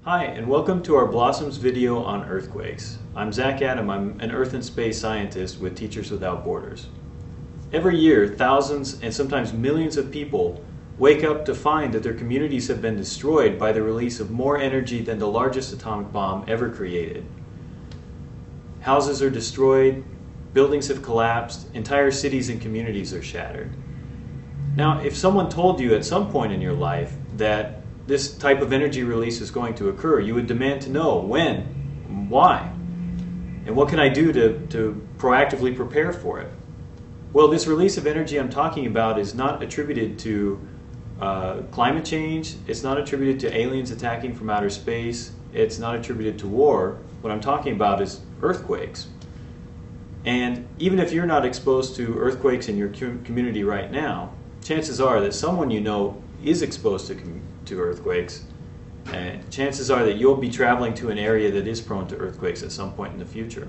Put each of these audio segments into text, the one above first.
Hi, and welcome to our Blossoms video on earthquakes. I'm Zach Adam. I'm an Earth and Space scientist with Teachers Without Borders. Every year, thousands and sometimes millions of people wake up to find that their communities have been destroyed by the release of more energy than the largest atomic bomb ever created. Houses are destroyed, buildings have collapsed, entire cities and communities are shattered. Now, if someone told you at some point in your life that this type of energy release is going to occur, you would demand to know when, why, and what can I do to proactively prepare for it? Well, this release of energy I'm talking about is not attributed to climate change, it's not attributed to aliens attacking from outer space, it's not attributed to war. What I'm talking about is earthquakes. And even if you're not exposed to earthquakes in your community right now, chances are that someone you know is exposed to earthquakes, and chances are that you'll be traveling to an area that is prone to earthquakes at some point in the future.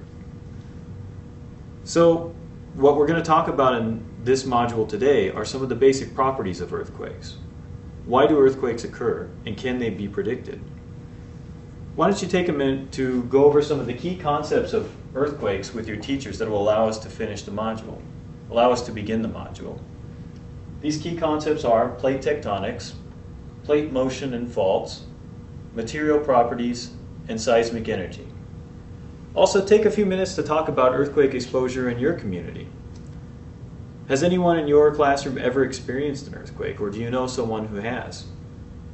So what we're going to talk about in this module today are some of the basic properties of earthquakes. Why do earthquakes occur, and can they be predicted? Why don't you take a minute to go over some of the key concepts of earthquakes with your teachers that will allow us to finish the module, allow us to begin the module. These key concepts are plate tectonics, plate motion and faults, material properties, and seismic energy. Also, take a few minutes to talk about earthquake exposure in your community. Has anyone in your classroom ever experienced an earthquake, or do you know someone who has?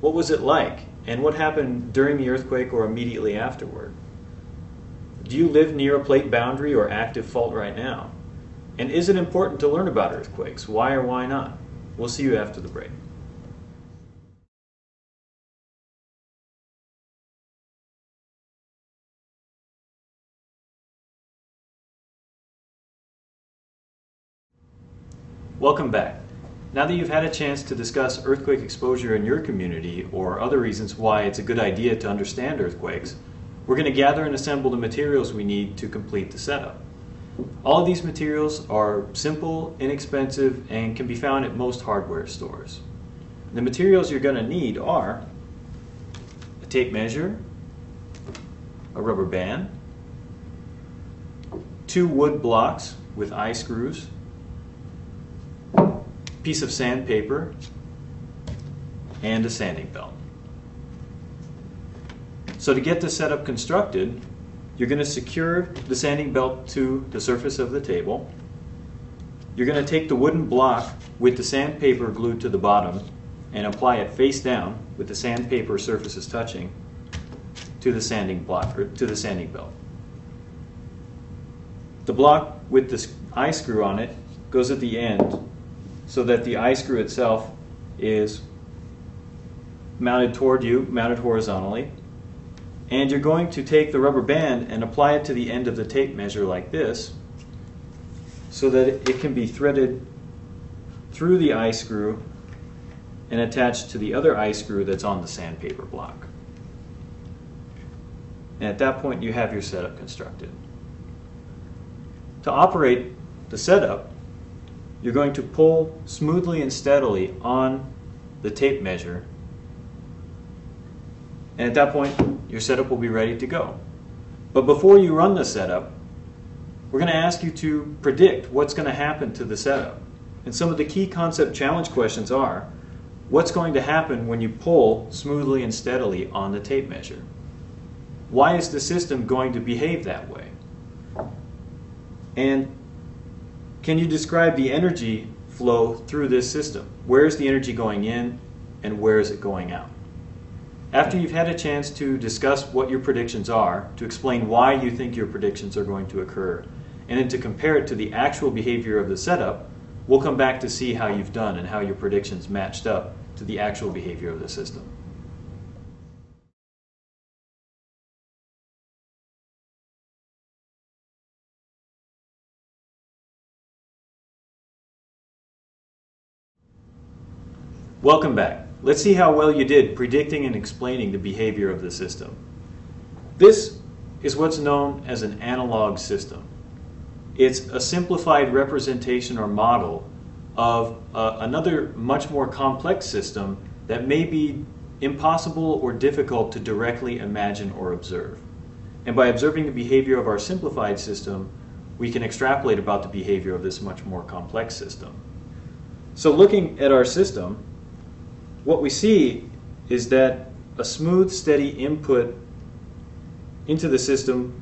What was it like, and what happened during the earthquake or immediately afterward? Do you live near a plate boundary or active fault right now? And is it important to learn about earthquakes? Why or why not? We'll see you after the break. Welcome back. Now that you've had a chance to discuss earthquake exposure in your community or other reasons why it's a good idea to understand earthquakes, we're going to gather and assemble the materials we need to complete the setup. All of these materials are simple, inexpensive, and can be found at most hardware stores. The materials you're going to need are a tape measure, a rubber band, 2 wood blocks with eye screws, a piece of sandpaper, and a sanding belt. So to get this setup constructed, you're going to secure the sanding belt to the surface of the table. You're going to take the wooden block with the sandpaper glued to the bottom and apply it face down with the sandpaper surfaces touching to the sanding block, or to the sanding belt. The block with the eye screw on it goes at the end so that the eye screw itself is mounted toward you, mounted horizontally. And you're going to take the rubber band and apply it to the end of the tape measure like this so that it can be threaded through the eye screw and attached to the other eye screw that's on the sandpaper block. And at that point you have your setup constructed. To operate the setup, you're going to pull smoothly and steadily on the tape measure, and at that point your setup will be ready to go. But before you run the setup, we're going to ask you to predict what's going to happen to the setup. And some of the key concept challenge questions are, what's going to happen when you pull smoothly and steadily on the tape measure? Why is the system going to behave that way? And can you describe the energy flow through this system? Where is the energy going in and where is it going out? After you've had a chance to discuss what your predictions are, to explain why you think your predictions are going to occur, and then to compare it to the actual behavior of the setup, we'll come back to see how you've done and how your predictions matched up to the actual behavior of the system. Welcome back. Let's see how well you did predicting and explaining the behavior of the system. This is what's known as an analog system. It's a simplified representation or model of another much more complex system that may be impossible or difficult to directly imagine or observe. And by observing the behavior of our simplified system, we can extrapolate about the behavior of this much more complex system. So looking at our system, what we see is that a smooth, steady input into the system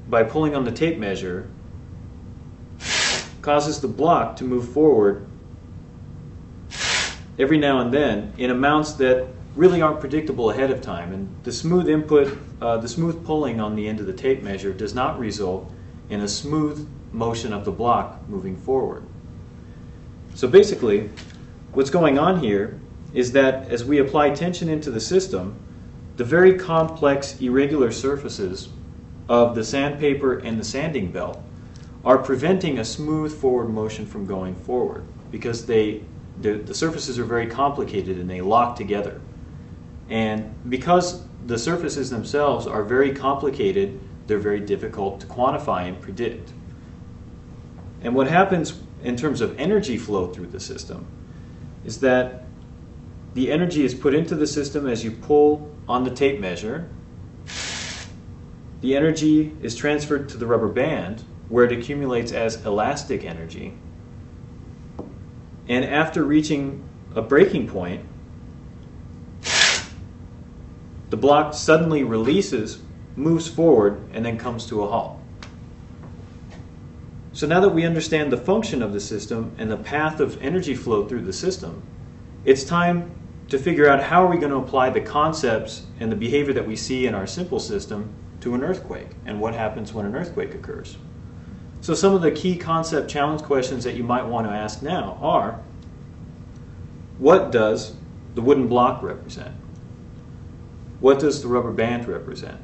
by pulling on the tape measure causes the block to move forward every now and then in amounts that really aren't predictable ahead of time. And the smooth input, the smooth pulling on the end of the tape measure does not result in a smooth motion of the block moving forward. So basically, what's going on here is that as we apply tension into the system, the very complex irregular surfaces of the sandpaper and the sanding belt are preventing a smooth forward motion from going forward because the surfaces are very complicated and they lock together. And because the surfaces themselves are very complicated, they're very difficult to quantify and predict. And what happens in terms of energy flow through the system is that the energy is put into the system as you pull on the tape measure. The energy is transferred to the rubber band where it accumulates as elastic energy. And after reaching a breaking point, the block suddenly releases, moves forward, and then comes to a halt. So now that we understand the function of the system and the path of energy flow through the system, it's time to figure out how are we going to apply the concepts and the behavior that we see in our simple system to an earthquake and what happens when an earthquake occurs. So some of the key concept challenge questions that you might want to ask now are, what does the wooden block represent? What does the rubber band represent?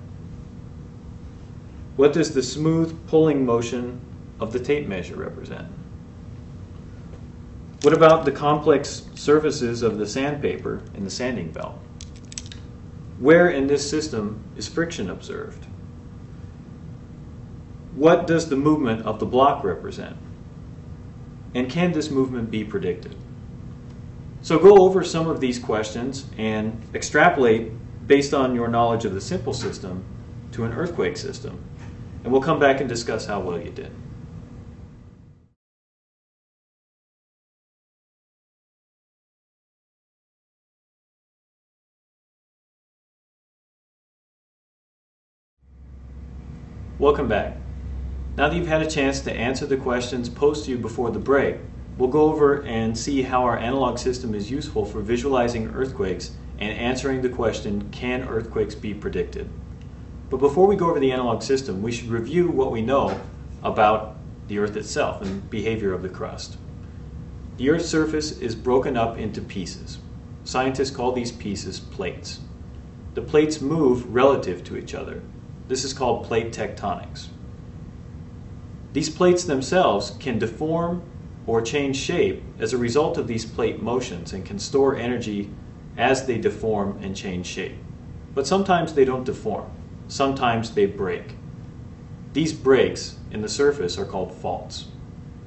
What does the smooth pulling motion of the tape measure represent? What about the complex surfaces of the sandpaper and the sanding belt? Where in this system is friction observed? What does the movement of the block represent? And can this movement be predicted? So go over some of these questions and extrapolate based on your knowledge of the simple system to an earthquake system. And we'll come back and discuss how well you did. Welcome back. Now that you've had a chance to answer the questions posed to you before the break, we'll go over and see how our analog system is useful for visualizing earthquakes and answering the question, can earthquakes be predicted? But before we go over the analog system, we should review what we know about the Earth itself and behavior of the crust. The Earth's surface is broken up into pieces. Scientists call these pieces plates. The plates move relative to each other. This is called plate tectonics. These plates themselves can deform or change shape as a result of these plate motions and can store energy as they deform and change shape. But sometimes they don't deform. Sometimes they break. These breaks in the surface are called faults.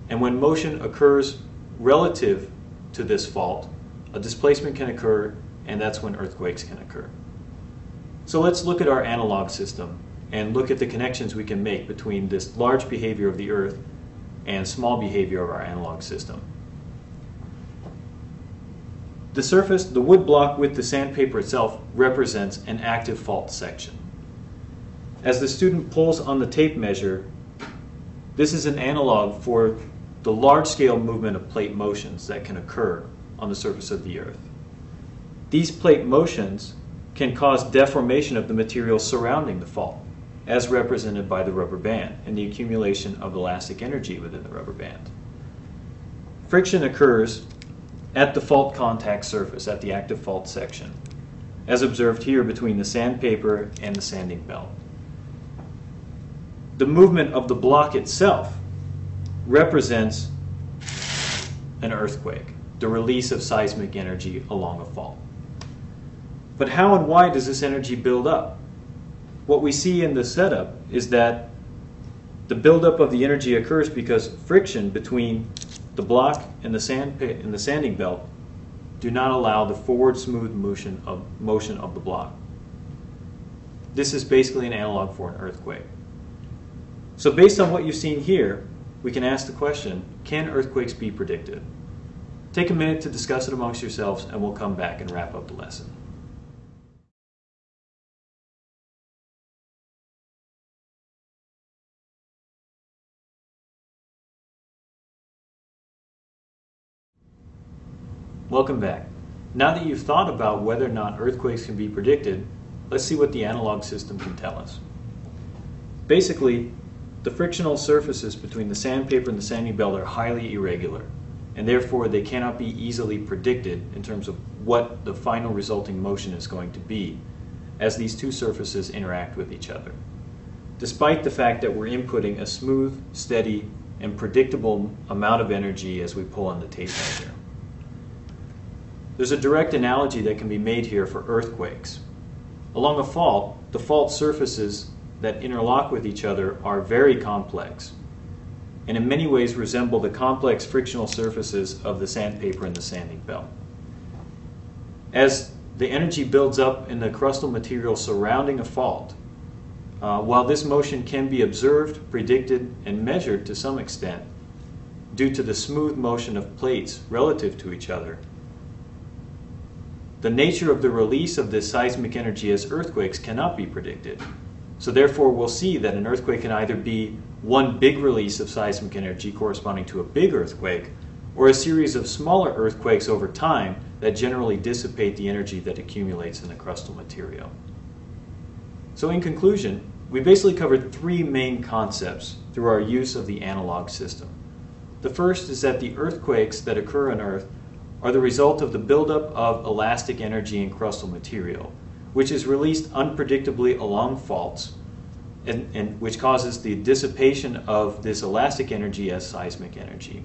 And when motion occurs relative to this fault, a displacement can occur, and that's when earthquakes can occur. So let's look at our analog system and look at the connections we can make between this large behavior of the Earth and small behavior of our analog system. The surface, the wood block with the sandpaper itself, represents an active fault section. As the student pulls on the tape measure, this is an analog for the large-scale movement of plate motions that can occur on the surface of the Earth. These plate motions can cause deformation of the material surrounding the fault, as represented by the rubber band and the accumulation of elastic energy within the rubber band. Friction occurs at the fault contact surface, at the active fault section, as observed here between the sandpaper and the sanding belt. The movement of the block itself represents an earthquake, the release of seismic energy along a fault. But how and why does this energy build up? What we see in the setup is that the buildup of the energy occurs because friction between the block and the sanding belt do not allow the forward smooth motion of the block. This is basically an analog for an earthquake. So based on what you've seen here, we can ask the question, can earthquakes be predicted? Take a minute to discuss it amongst yourselves, and we'll come back and wrap up the lesson. Welcome back. Now that you've thought about whether or not earthquakes can be predicted, let's see what the analog system can tell us. Basically, the frictional surfaces between the sandpaper and the sanding belt are highly irregular, and therefore they cannot be easily predicted in terms of what the final resulting motion is going to be as these two surfaces interact with each other, despite the fact that we're inputting a smooth, steady, and predictable amount of energy as we pull on the tape measure. There's a direct analogy that can be made here for earthquakes. Along a fault, the fault surfaces that interlock with each other are very complex, and in many ways resemble the complex frictional surfaces of the sandpaper and the sanding belt. As the energy builds up in the crustal material surrounding a fault, while this motion can be observed, predicted, and measured to some extent due to the smooth motion of plates relative to each other, the nature of the release of this seismic energy as earthquakes cannot be predicted. So therefore we'll see that an earthquake can either be one big release of seismic energy corresponding to a big earthquake, or a series of smaller earthquakes over time that generally dissipate the energy that accumulates in the crustal material. So in conclusion, we basically covered three main concepts through our use of the analog system. The first is that the earthquakes that occur on Earth are the result of the buildup of elastic energy in crustal material, which is released unpredictably along faults, and which causes the dissipation of this elastic energy as seismic energy.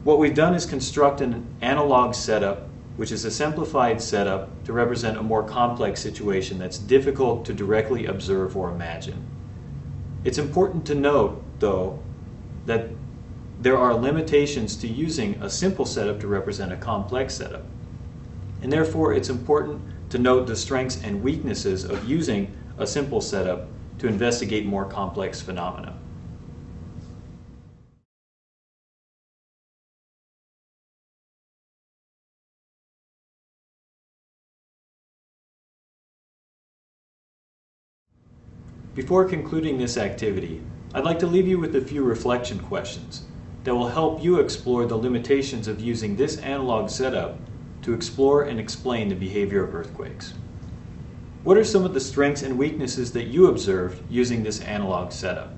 What we've done is construct an analog setup, which is a simplified setup to represent a more complex situation that's difficult to directly observe or imagine. It's important to note, though, that there are limitations to using a simple setup to represent a complex setup. And therefore, it's important to note the strengths and weaknesses of using a simple setup to investigate more complex phenomena. Before concluding this activity, I'd like to leave you with a few reflection questions that will help you explore the limitations of using this analog setup to explore and explain the behavior of earthquakes. What are some of the strengths and weaknesses that you observed using this analog setup?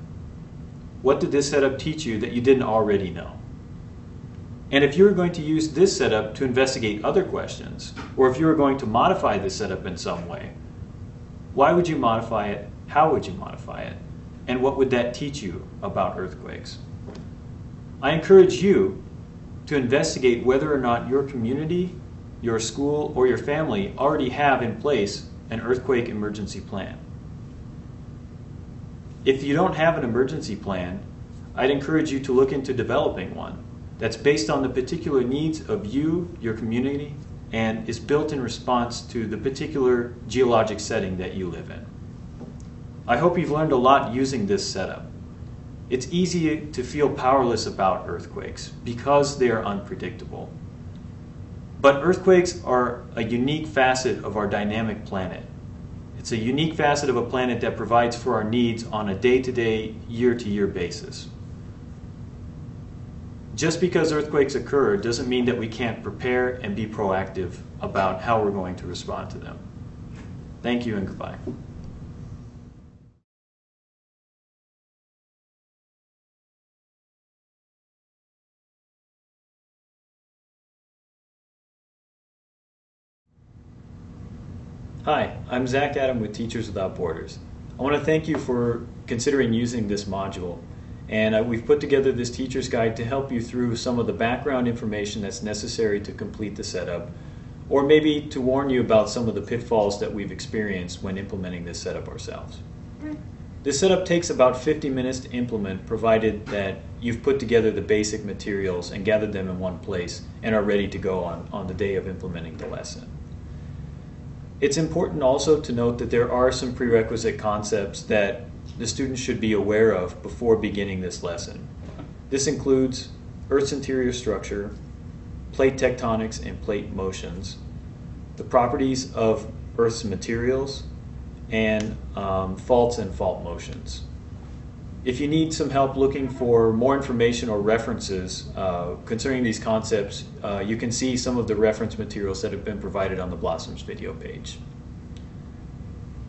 What did this setup teach you that you didn't already know? And if you were going to use this setup to investigate other questions, or if you were going to modify this setup in some way, why would you modify it? How would you modify it? And what would that teach you about earthquakes? I encourage you to investigate whether or not your community, your school, or your family already have in place an earthquake emergency plan. If you don't have an emergency plan, I'd encourage you to look into developing one that's based on the particular needs of you, your community, and is built in response to the particular geologic setting that you live in. I hope you've learned a lot using this setup. It's easy to feel powerless about earthquakes because they are unpredictable. But earthquakes are a unique facet of our dynamic planet. It's a unique facet of a planet that provides for our needs on a day-to-day, year-to-year basis. Just because earthquakes occur doesn't mean that we can't prepare and be proactive about how we're going to respond to them. Thank you and goodbye. Hi, I'm Zach Adam with Teachers Without Borders. I want to thank you for considering using this module. And we've put together this teacher's guide to help you through some of the background information that's necessary to complete the setup, or maybe to warn you about some of the pitfalls that we've experienced when implementing this setup ourselves. This setup takes about 50 minutes to implement, provided that you've put together the basic materials and gathered them in one place and are ready to go on the day of implementing the lesson. It's important also to note that there are some prerequisite concepts that the students should be aware of before beginning this lesson. This includes Earth's interior structure, plate tectonics and plate motions, the properties of Earth's materials, and faults and fault motions. If you need some help looking for more information or references concerning these concepts, you can see some of the reference materials that have been provided on the Blossoms video page.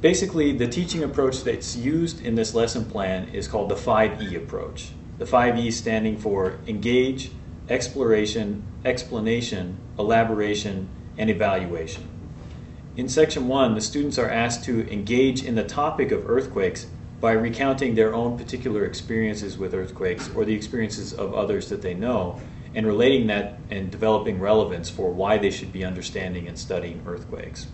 Basically, the teaching approach that's used in this lesson plan is called the 5E approach. The 5E standing for engage, exploration, explanation, elaboration, and evaluation. In section 1, the students are asked to engage in the topic of earthquakes by recounting their own particular experiences with earthquakes or the experiences of others that they know, and relating that and developing relevance for why they should be understanding and studying earthquakes.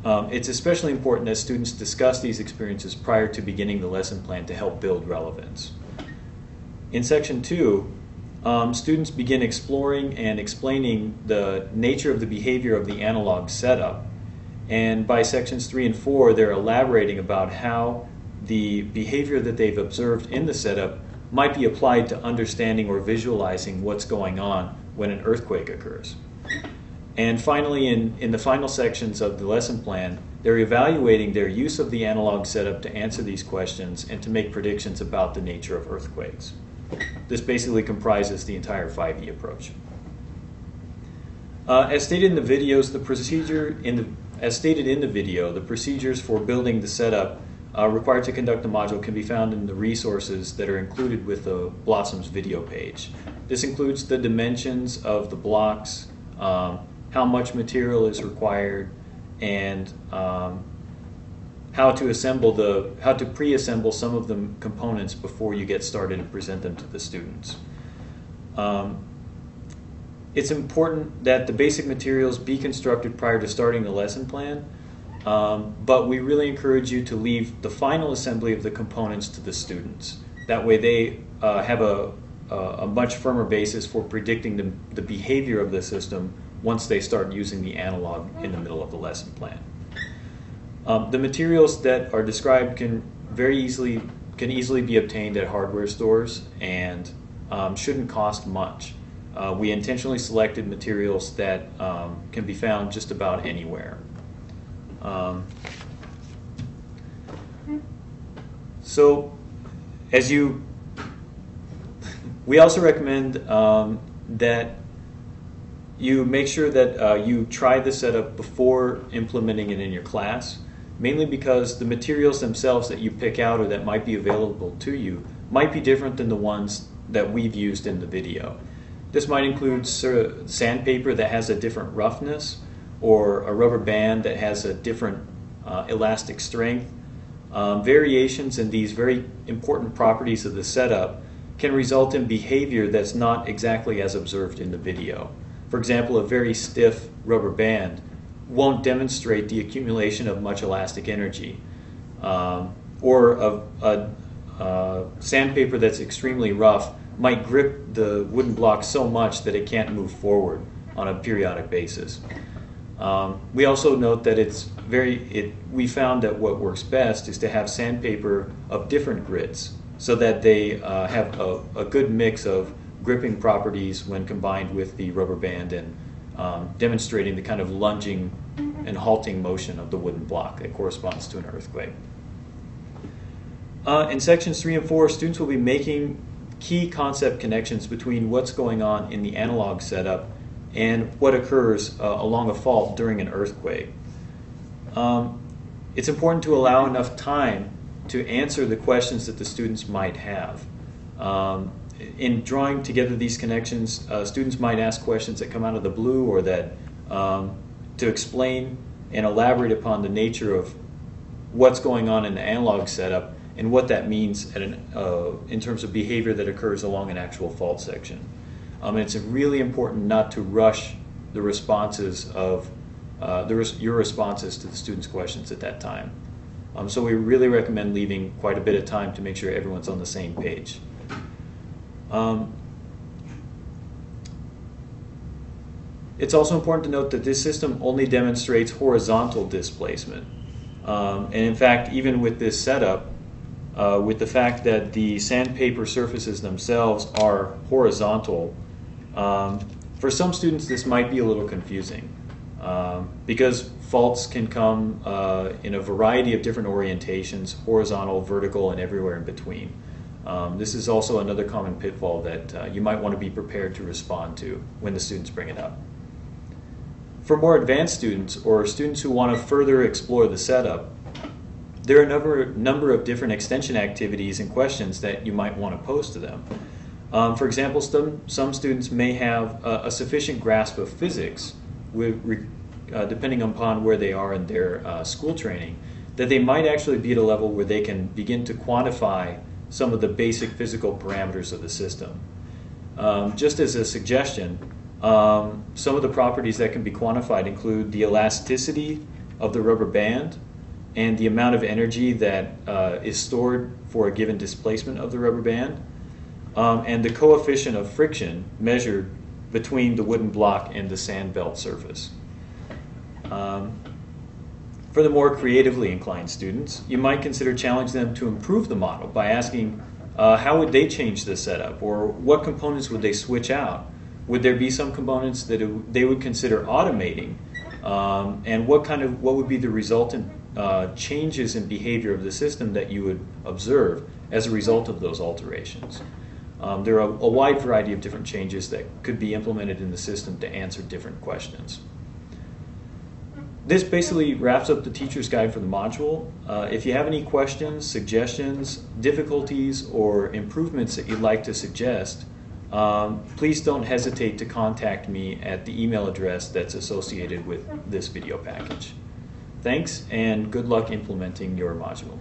It's especially important that students discuss these experiences prior to beginning the lesson plan to help build relevance. In section 2, students begin exploring and explaining the nature of the behavior of the analog setup. And by sections 3 and 4, they're elaborating about how the behavior that they've observed in the setup might be applied to understanding or visualizing what's going on when an earthquake occurs. And finally, in the final sections of the lesson plan, they're evaluating their use of the analog setup to answer these questions and to make predictions about the nature of earthquakes. This basically comprises the entire 5E approach. As stated in the videos, as stated in the video, the procedures for building the setup required to conduct the module can be found in the resources that are included with the Blossoms video page. This includes the dimensions of the blocks, how much material is required, and how to pre-assemble some of the components before you get started and present them to the students. It's important that the basic materials be constructed prior to starting the lesson plan, but we really encourage you to leave the final assembly of the components to the students. That way they have a much firmer basis for predicting the behavior of the system once they start using the analog in the middle of the lesson plan. The materials that are described can easily be obtained at hardware stores and shouldn't cost much. We intentionally selected materials that can be found just about anywhere. We also recommend that you make sure that you try the setup before implementing it in your class, mainly because the materials themselves that you pick out or that might be available to you might be different than the ones that we've used in the video. This might include sandpaper that has a different roughness, or a rubber band that has a different elastic strength. Variations in these very important properties of the setup can result in behavior that's not exactly as observed in the video. For example, a very stiff rubber band won't demonstrate the accumulation of much elastic energy, or a sandpaper that's extremely rough might grip the wooden block so much that it can't move forward on a periodic basis. We also note that we found that what works best is to have sandpaper of different grits so that they have a good mix of gripping properties when combined with the rubber band and demonstrating the kind of lunging and halting motion of the wooden block that corresponds to an earthquake. In sections 3 and 4, students will be making key concept connections between what's going on in the analog setup and what occurs along a fault during an earthquake. It's important to allow enough time to answer the questions that the students might have. In drawing together these connections, students might ask questions that come out of the blue, or that to explain and elaborate upon the nature of what's going on in the analog setup and what that means in terms of behavior that occurs along an actual fault section. And it's really important not to rush the responses of your responses to the students' questions at that time. So we really recommend leaving quite a bit of time to make sure everyone's on the same page. It's also important to note that this system only demonstrates horizontal displacement. And in fact, even with this setup, with the fact that the sandpaper surfaces themselves are horizontal, for some students this might be a little confusing because faults can come in a variety of different orientations, horizontal, vertical, and everywhere in between. This is also another common pitfall that you might want to be prepared to respond to when the students bring it up. For more advanced students or students who want to further explore the setup, there are a number of different extension activities and questions that you might want to pose to them. For example, some students may have a sufficient grasp of physics, depending upon where they are in their school training, that they might actually be at a level where they can begin to quantify some of the basic physical parameters of the system. Just as a suggestion, some of the properties that can be quantified include the elasticity of the rubber band and the amount of energy that is stored for a given displacement of the rubber band, and the coefficient of friction measured between the wooden block and the sand belt surface. For the more creatively inclined students, you might consider challenging them to improve the model by asking how would they change the setup, or what components would they switch out? Would there be some components that they would consider automating, and what would be the resultant changes in behavior of the system that you would observe as a result of those alterations? There are a wide variety of different changes that could be implemented in the system to answer different questions. This basically wraps up the teacher's guide for the module. If you have any questions, suggestions, difficulties, or improvements that you'd like to suggest, please don't hesitate to contact me at the email address that's associated with this video package. Thanks, and good luck implementing your module.